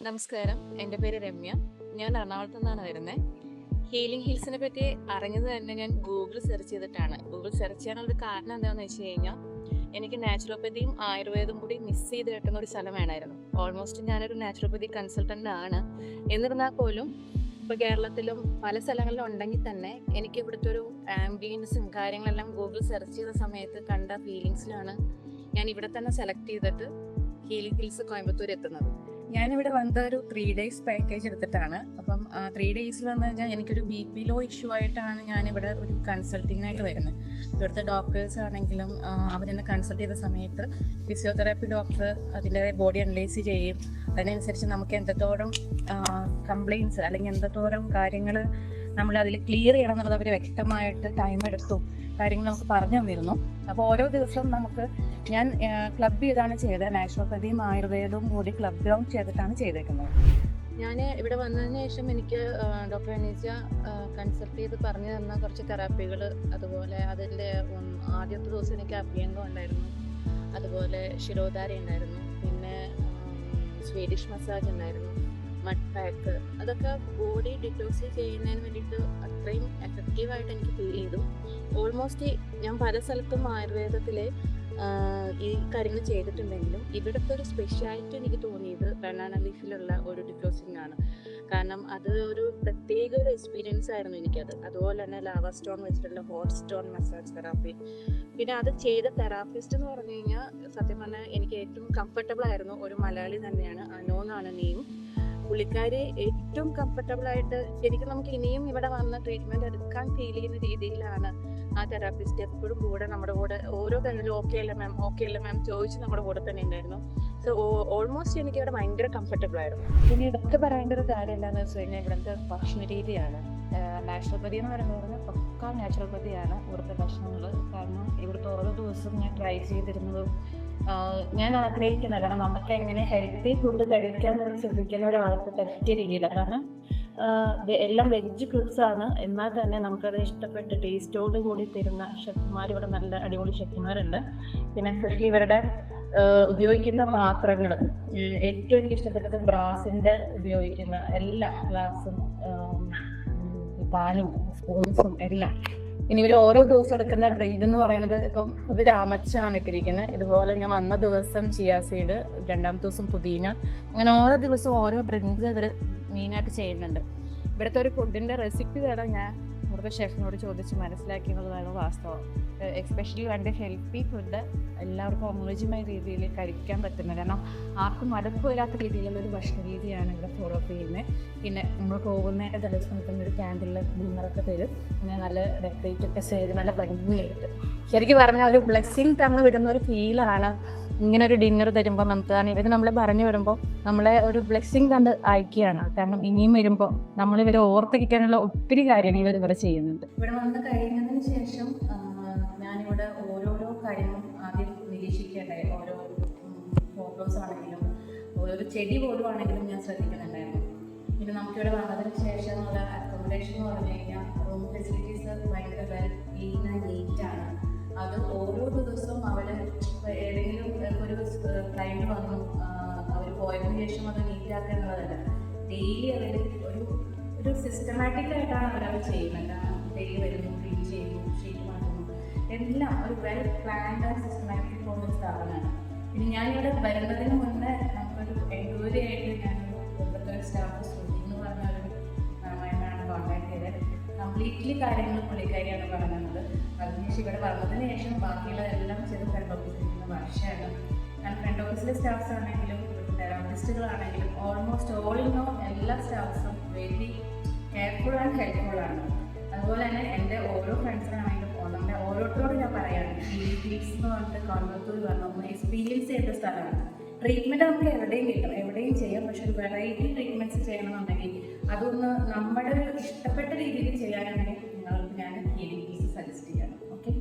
നമസ്കാരം, എൻ്റെ പേര് രമ്യ. ഞാൻ എറണാകുളത്തു നിന്നാണ് വരുന്നത്. ഹീലിംഗ് ഹിൽസിനെ പറ്റി അറിഞ്ഞത് തന്നെ ഞാൻ ഗൂഗിൾ സെർച്ച് ചെയ്തിട്ടാണ്. ഗൂഗിൾ സെർച്ച് ചെയ്യാനുള്ളൊരു കാരണം എന്താണെന്ന് വെച്ച് കഴിഞ്ഞാൽ, എനിക്ക് നാച്ചുറോപ്പതിയും ആയുർവേദവും കൂടി മിസ് ചെയ്ത് കിട്ടുന്ന ഒരു സ്ഥലം വേണമായിരുന്നു. ഓൾമോസ്റ്റ് ഞാനൊരു നാച്ചുറോപ്പതി കൺസൾട്ടൻ്റ് ആണ്. എന്നിരുന്നാൽ പോലും ഇപ്പോൾ കേരളത്തിലും പല സ്ഥലങ്ങളിലും ഉണ്ടെങ്കിൽ തന്നെ എനിക്ക് ഇവിടുത്തെ ഒരു ആംബിയൻസും കാര്യങ്ങളെല്ലാം ഗൂഗിൾ സെർച്ച് ചെയ്ത സമയത്ത് കണ്ട ഫീലിങ്സിലാണ് ഞാൻ ഇവിടെ തന്നെ സെലക്ട് ചെയ്തിട്ട് ഹീലിംഗ് ഹിൽസ് കോയമ്പത്തൂർ എത്തുന്നത്. ഞാനിവിടെ വന്നത് ഒരു 3 days പാക്കേജ് എടുത്തിട്ടാണ്. അപ്പം 3 days വന്നു കഴിഞ്ഞാൽ എനിക്കൊരു BP ലോ ഇഷ്യൂ ആയിട്ടാണ് ഞാനിവിടെ ഒരു കൺസൾട്ടിങ്ങിനായിട്ട് വരുന്നത്. ഇവിടുത്തെ ഡോക്ടേഴ്സ് ആണെങ്കിലും അവരെന്നെ കൺസൾട്ട് ചെയ്ത സമയത്ത് ഫിസിയോതെറാപ്പി ഡോക്ടർ അതിൻ്റെ ബോഡി അനലൈസ് ചെയ്യും. അതിനനുസരിച്ച് നമുക്ക് എന്തോരം കംപ്ലയിൻസ് അല്ലെങ്കിൽ എന്തോരം കാര്യങ്ങൾ നമ്മൾ അതിൽ ക്ലിയർ ചെയ്യണം എന്നുള്ളത് അവർ വ്യക്തമായിട്ട് ടൈം എടുത്തു കാര്യങ്ങൾ നമുക്ക് പറഞ്ഞു തന്നിരുന്നു. അപ്പോൾ ഓരോ ദിവസവും ഞാൻ ക്ലബ് ചെയ്താണ് ചെയ്തത്. നാച്ചുറോപ്പതിയും ആയുർവേദവും കൂടി ക്ലബ് ഗ്രൗണ്ട് ചെയ്തിട്ടാണ് ചെയ്തേക്കുന്നത്. ഞാൻ ഇവിടെ വന്നതിന് ശേഷം എനിക്ക് ഡോക്ടർ അനീജ കൺസൾട്ട് ചെയ്ത് പറഞ്ഞു തന്ന കുറച്ച് തെറാപ്പികൾ, അതുപോലെ അതിൻ്റെ ആദ്യത്തെ ദിവസം എനിക്ക് അഭ്യംഗം ഉണ്ടായിരുന്നു, അതുപോലെ ശിരോധാര ഉണ്ടായിരുന്നു, പിന്നെ സ്വീഡിഷ് മസാജ് ഉണ്ടായിരുന്നു, മഡ് പാക്ക്. അതൊക്കെ ബോഡി ഡിറ്റോക്സ് ചെയ്യുന്നതിന് വേണ്ടിയിട്ട് അത്രയും എഫക്റ്റീവായിട്ട് എനിക്ക് ഫീൽ ചെയ്തു. ഓൾമോസ്റ്റ് ഞാൻ പല സ്ഥലത്തും ആയുർവേദത്തിലെ ഈ കാര്യങ്ങൾ ചെയ്തിട്ടുണ്ടെങ്കിലും ഇവിടുത്തെ ഒരു സ്പെഷ്യാലിറ്റി എനിക്ക് തോന്നിയത് ബനാന ലീഫിലുള്ള ഒരു ഡിറ്റോക്സിങ് ആണ്. കാരണം അത് ഒരു പ്രത്യേക ഒരു എക്സ്പീരിയൻസ് ആയിരുന്നു എനിക്കത്. അതുപോലെ തന്നെ ലാവ സ്റ്റോൺ വെച്ചിട്ടുള്ള ഹോട്ട് സ്റ്റോൺ മസാജ് തെറാപ്പി. പിന്നെ അത് ചെയ്ത തെറാപ്പിസ്റ്റ് എന്ന് പറഞ്ഞു കഴിഞ്ഞാൽ സത്യം പറഞ്ഞാൽ എനിക്ക് ഏറ്റവും കംഫർട്ടബിൾ ആയിരുന്നു ഒരു മലയാളി തന്നെയാണ്. അനോ എന്നാണ് നെയിം. പുള്ളിക്കാരി ഏറ്റവും കംഫർട്ടബിൾ ആയിട്ട് ശരിക്കും നമുക്ക് ഇനിയും ഇവിടെ വന്ന് ട്രീറ്റ്മെൻറ്റ് എടുക്കാൻ ഫീൽ ചെയ്യുന്ന രീതിയിലാണ് ആ തെറാപ്പിസ്റ്റ് എപ്പോഴും നമ്മുടെ കൂടെ ഓരോ കാര്യത്തിലും ഓക്കെ അല്ല മാം ചോദിച്ച് നമ്മുടെ കൂടെ തന്നെ ഉണ്ടായിരുന്നു. സോ ഓൾമോസ്റ്റ് എനിക്ക് ഇവിടെ ഭയങ്കര കംഫർട്ടബിൾ ആയിരുന്നു. പിന്നെ ഇതൊക്കെ പറയേണ്ട ഒരു കാര്യം എന്താണെന്ന് വെച്ച് കഴിഞ്ഞാൽ ഇവിടുത്തെ ഭക്ഷണ രീതിയാണ്. നാച്ചുറോപ്പതി എന്ന് പറയുന്നത് പക്കാ നാച്ചുറോപ്പതിയാണ് ഇവിടുത്തെ ഭക്ഷണങ്ങൾ. കാരണം ഇവിടുത്തെ ഓരോ ദിവസവും ഞാൻ ട്രൈ ചെയ്തിരുന്നതും ഞാൻ ആഗ്രഹിക്കുന്നില്ല. കാരണം നമുക്ക് എങ്ങനെ ഹെൽത്തി ഫുഡ് കഴിക്കാമെന്ന് ശ്രദ്ധിക്കുന്ന ഒരാൾക്ക് പറ്റിയ രീതിയിലാണ്. കാരണം എല്ലാം വെജ് ഫുഡ്സ് ആണ്, എന്നാൽ തന്നെ നമുക്കത് ഇഷ്ടപ്പെട്ട് ടേസ്റ്റോട് കൂടി തരുന്ന ഷെഫ്മാർ ഇവിടെ നല്ല അടിപൊളി ഷെഫ്മാരുണ്ട്. പിന്നെ എസ്പെഷ്യലി ഇവരുടെ ഉപയോഗിക്കുന്ന പാത്രങ്ങൾ ഏറ്റവും എനിക്ക് ഇഷ്ടപ്പെട്ടത് ബ്രാസിൻ്റെ ഉപയോഗിക്കുന്ന എല്ലാ ഗ്ലാസും പാനും സ്പൂൺസും എല്ലാം. ഇനി ഇവർ ഓരോ ദിവസം എടുക്കുന്ന ഇതെന്ന് പറയുന്നത് ഇപ്പം ഇത് രാമച്ചാണ് ഇട്ടിരിക്കുന്നത്. ഇതുപോലെ ഞാൻ വന്ന ദിവസം ചിയാ സീഡ്, രണ്ടാമത്തെ ദിവസം പുതിന, അങ്ങനെ ഓരോ ദിവസവും ഓരോ ഡ്രിങ്ക്സ് ഇവർ മെയിനായിട്ട് ചെയ്യുന്നുണ്ട്. ഇവിടുത്തെ ഒരു ഫുഡിൻ്റെ റെസിപ്പി വേണം ഞാൻ ഇവിടുത്തെ ഷെഫിനോട് ചോദിച്ച് മനസ്സിലാക്കി എന്നുള്ളതാണ് വാസ്തവം. എസ്പെഷ്യലി വേണ്ട ഹെൽത്തി ഫുഡ് എല്ലാവർക്കും അനുയോജ്യമായ രീതിയിൽ കഴിക്കാൻ പറ്റുന്നത്. കാരണം ആർക്കും മടുപ്പ് വരാത്ത രീതിയിലുള്ള ഒരു ഭക്ഷണ രീതിയാണ് ഇവിടെ ഫോളോ ചെയ്യുന്നത്. പിന്നെ നമ്മൾ പോകുന്നതിൻ്റെ ദിവസം ഒരു ക്യാൻഡിൽ ഡിന്നറൊക്കെ തരും. പിന്നെ നല്ല ഡെക്കറേറ്റ് ഒക്കെ ചെയ്ത് നല്ല ഭംഗിയായിട്ട് ശരിക്കും പറഞ്ഞാൽ ഒരു ബ്ലെസ്സിങ് തന്നു വിടുന്ന ഒരു ഫീലാണ് ഇങ്ങനെ ഒരു ഡിന്നർ തരുമ്പോൾ നമുക്ക്. കാരണം ഇവർ നമ്മളെ പറഞ്ഞു വരുമ്പോൾ നമ്മളെ ഒരു ബ്ലെസ്സിങ് കണ്ട് അയക്കുകയാണ്. കാരണം ഇനിയും വരുമ്പോൾ നമ്മളിവരെ ഓർത്തിരിക്കാനുള്ള ഒത്തിരി കാര്യങ്ങൾ ഇവർ ചെയ്യുന്നുണ്ട്. ഇവിടെ വന്ന് കഴിഞ്ഞതിന് ശേഷം ഞാനിവിടെ ഓരോരോ കാര്യങ്ങളും ആദ്യം നിരീക്ഷിക്കേണ്ടായി. ഓരോ ഫോട്ടോസ് ആണെങ്കിലും ഓരോ ചെടി പോലും ആണെങ്കിലും ഞാൻ ശ്രദ്ധിക്കുന്നുണ്ടായിരുന്നു. പിന്നെ നമുക്കിവിടെ വന്നതിന് ശേഷം ഉള്ള അക്കോമഡേഷൻ എന്ന് പറഞ്ഞു കഴിഞ്ഞാൽ റൂം ഫെസിലിറ്റീസ് ഭയങ്കര വെൽ ക്ലീൻ ആൻഡ് നീറ്റാണ്. അത് ഓരോ ദിവസവും അവർ ഏതെങ്കിലും ഒരു ക്ലൈൻറ്റ് വന്നു അവർ പോയതിനു ശേഷം അത് നീറ്റാക്കുക എന്നുള്ളതല്ല, ഡെയിലി അവർ ഒരു സിസ്റ്റമാറ്റിക് ആയിട്ടാണ് അവരത് ചെയ്യുന്നത്. ഡെയിലി വരുന്നു, ക്ലീൻ ചെയ്യുന്നു, ഷീറ്റ് മാറ്റുന്നു, എല്ലാം ഒരു വെൽ പ്ലാൻഡ് ആൻഡ് സിസ്റ്റമാറ്റിക് പോകുന്ന ഒരു സ്ഥാപനമാണ്. പിന്നെ ഞാനിവിടെ വരുന്നതിന് മുന്നേ നമുക്കൊരു എൻക്വയറി ആയിട്ട് ഞാനൊരു ഇവിടുത്തെ സ്റ്റാഫ് ശ്രുതി എന്ന് പറഞ്ഞൊരു മാമായിട്ടാണ് കോൺടാക്ട് ചെയ്തത്. കംപ്ലീറ്റ്ലി കാര്യങ്ങൾ പുള്ളിക്കാരിയാണ് പറയുന്നത്. അതിനുശേഷം ഇവിടെ വന്നതിന് ശേഷം ബാക്കിയുള്ള എല്ലാം ചെയ്ത് ഫ്രണ്ട് ഓഫീസിലിരിക്കുന്ന വർഷമാണ്. കാരണം ഫ്രണ്ട് ഓഫീസിലെ സ്റ്റാഫ്സ് ആണെങ്കിലും തെറാപ്പിസ്റ്റുകളാണെങ്കിലും ഓൾമോസ്റ്റ് ഓൾ ഇൻ ഓൾ എല്ലാ സ്റ്റാഫ്സും വെരി കെയർഫുൾ ആൻഡ് ഹെൽപ്ഫുള്ളാണ്. അതുപോലെ തന്നെ എൻ്റെ ഓരോ ഫ്രണ്ട്സിനാണെങ്കിലും നമ്മുടെ ഓരോരുത്തരോട് ഞാൻ പറയുകയാണ്, ഫീൽസ് എന്ന് പറഞ്ഞിട്ട് കോയമ്പത്തൂർ പറഞ്ഞാൽ ഒന്ന് എക്സ്പീരിയൻസ് ചെയ്ത സ്ഥലമാണ്. ട്രീറ്റ്മെൻറ്റ് നമുക്ക് എവിടെയും കിട്ടും, എവിടെയും ചെയ്യാം. പക്ഷെ ഒരു വെറൈറ്റി ട്രീറ്റ്മെൻറ്റ്സ് ചെയ്യണമെന്നുണ്ടെങ്കിൽ അതൊന്ന് നമ്മുടെ ഇഷ്ടപ്പെട്ട രീതിയിൽ ചെയ്യാനാണെങ്കിൽ നിങ്ങൾക്ക് ഞാൻ ഹീലിംഗ് പീസ് സജസ്റ്റ് ചെയ്യാം. ഓക്കെ.